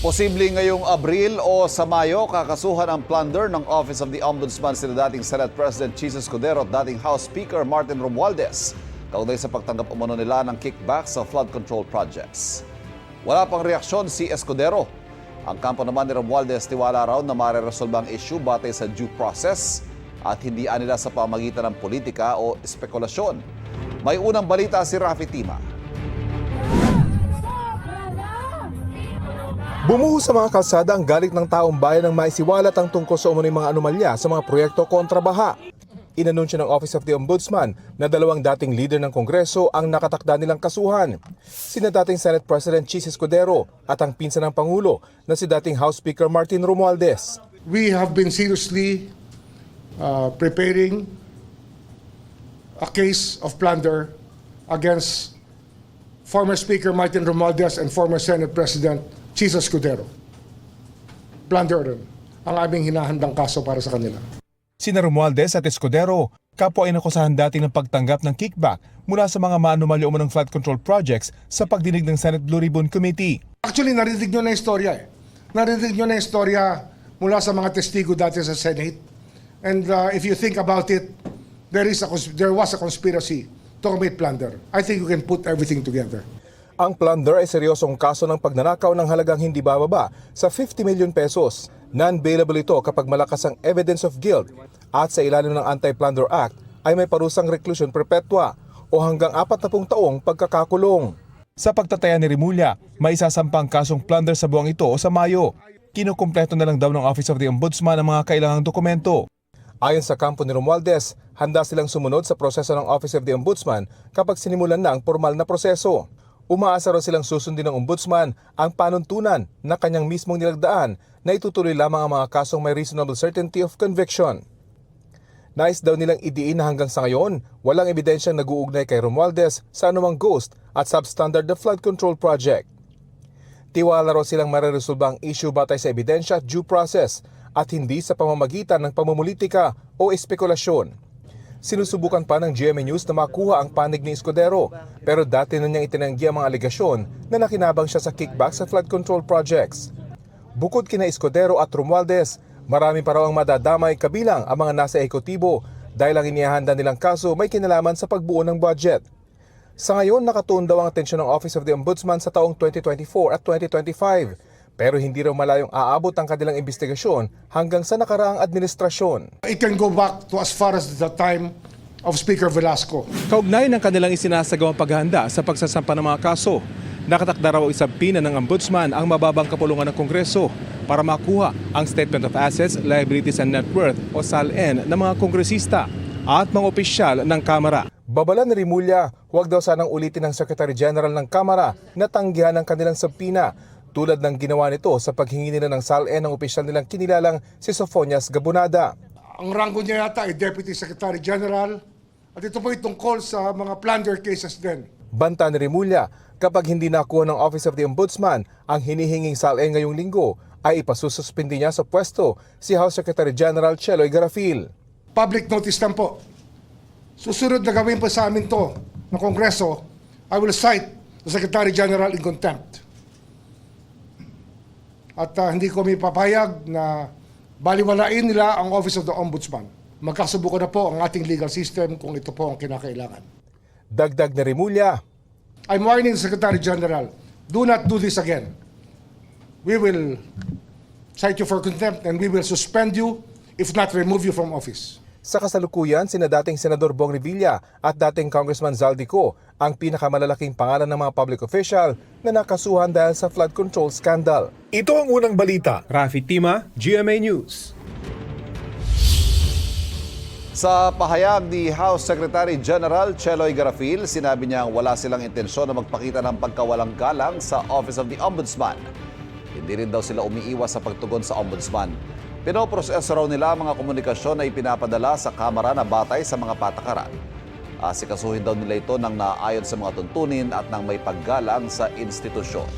Posible ngayong Abril o sa Mayo, kakasuhan ang plunder ng Office of the Ombudsman sila dating Senate President Jesus Escudero at dating House Speaker Martin Romualdez, kaugnay sa pagtanggap umano nila ng kickback sa flood control projects. Wala pang reaksyon si Escudero. Ang kampo naman ni Romualdez tiwala raw na mareresolba ang issue batay sa due process at hindi anila sa pamagitan ng politika o espekulasyon. May unang balita si Rafi Tima. Bumuhos sa mga kalsada ang galit ng taong bayan nang maisiwalat ang tungkol sa umunoy mga anomalya sa mga proyekto kontra baha. Inanunsyo ng Office of the Ombudsman na dalawang dating leader ng Kongreso ang nakatakda nilang kasuhan. Sina dating Senate President Jesus Escudero at ang pinsan ng Pangulo na si dating House Speaker Martin Romualdez. We have been seriously preparing a case of plunder against former Speaker Martin Romualdez and former Senate President Jesus Escudero. Plunder rin ang aming hinahandang kaso para sa kanila. Sina Romualdez at Escudero, kapwa ay nakusahan dati ng pagtanggap ng kickback mula sa mga maanumalya umunong flood control projects sa pagdinig ng Senate Blue Ribbon Committee. Actually, narinig nyo na yung istorya eh. Narinig nyo na yung istorya mula sa mga testigo dati sa Senate. And if you think about it, there was a conspiracy to commit plunder. I think you can put everything together. Ang plunder ay seryosong kaso ng pagnanakaw ng halagang hindi bababa sa 50 milyon pesos. Non-bailable ito kapag malakas ang evidence of guilt at sa ilalim ng Anti-Plunder Act ay may parusang reklusyon perpetua o hanggang 40 taong pagkakakulong. Sa pagtataya ni Rimulya, may isasampang kasong plunder sa buwang ito o sa Mayo. Kinukumpleto na lang daw ng Office of the Ombudsman ang mga kailangang dokumento. Ayon sa kampo ni Romualdez, handa silang sumunod sa proseso ng Office of the Ombudsman kapag sinimulan na ang formal na proseso. Umaasa raw silang susundin ng Ombudsman ang panuntunan na kanyang mismong nilagdaan na itutuloy lamang ang mga kasong may reasonable certainty of conviction. Nais daw nilang idiin na hanggang sa ngayon, walang ebidensyang nag-uugnay kay Romualdez sa anumang ghost at substandard na flood control project. Tiwala raw silang mareresolba ang issue batay sa ebidensya at due process at hindi sa pamamagitan ng pamumulitika o espekulasyon. Sinusubukan pa ng GMA News na makuha ang panig ni Escudero pero dati na niyang itinanggi ang mga alegasyon na nakinabang siya sa kickback sa flood control projects. Bukod kina Escudero at Romualdez, marami pa raw ang madadamay kabilang ang mga nasa ekotibo dahil ang inihahanda nilang kaso may kinalaman sa pagbuo ng budget. Sa ngayon, nakatuon daw ang atensyon ng Office of the Ombudsman sa taong 2024 at 2025 pero hindi raw malayong aabot ang kanilang investigasyon hanggang sa nakaraang administrasyon. It can go back to as far as the time of Speaker Velasco. Kaugnay ng kanilang isinasagawang paghahanda sa pagsasampa ng mga kaso, nakatakda raw isabpina ng Ombudsman ang mababang kapulungan ng Kongreso para makuha ang Statement of Assets, Liabilities and Net Worth o SALN ng mga kongresista at mga opisyal ng Kamara. Babala ni Rimulya, huwag daw sanang ulitin ng Secretary General ng Kamara na tanggihan ang kanilang sabpina tulad ng ginawa nito sa paghingi nila ng SALN ng opisyal nilang kinilalang si Sofonias Gabonada. Ang ranggo niya yata ay Deputy Secretary General at ito po tungkol sa mga plunder cases din. Banta ni Rimulya, kapag hindi nakuha ng Office of the Ombudsman ang hinihinging SALN ngayong linggo, ay ipasususpindi niya sa pwesto si House Secretary General Cheloy Garafil. Public notice lang po. Susunod na gawin po sa amin to ng Kongreso, I will cite the Secretary General in contempt. At hindi ko may papayag na baliwalain nila ang Office of the Ombudsman. Magkasubukan na po ang ating legal system kung ito po ang kinakailangan. Dagdag na Rimulya, I'm warning the Secretary General, do not do this again. We will cite you for contempt and we will suspend you, if not remove you from office. sa kasalukuyan sina dating Senador Bong Revilla at dating Congressman Zaldico ang pinakamalalaking pangalan ng mga public official na nakasuhan dahil sa flood control scandal. Ito ang unang balita. Rafi Tima, GMA News. Sa pahayag ni House Secretary General Cheloy Garafil, sinabi niyang wala silang intensyon na magpakita ng pagkawalang galang sa Office of the Ombudsman. Hindi rin daw sila umiiwas sa pagtugon sa Ombudsman. Pinoproseso raw nila ang mga komunikasyon na ipinapadala sa Kamara na batay sa mga patakaran. Asikasuhin daw nila ito ng naayon sa mga tuntunin at ng may paggalang sa institusyon.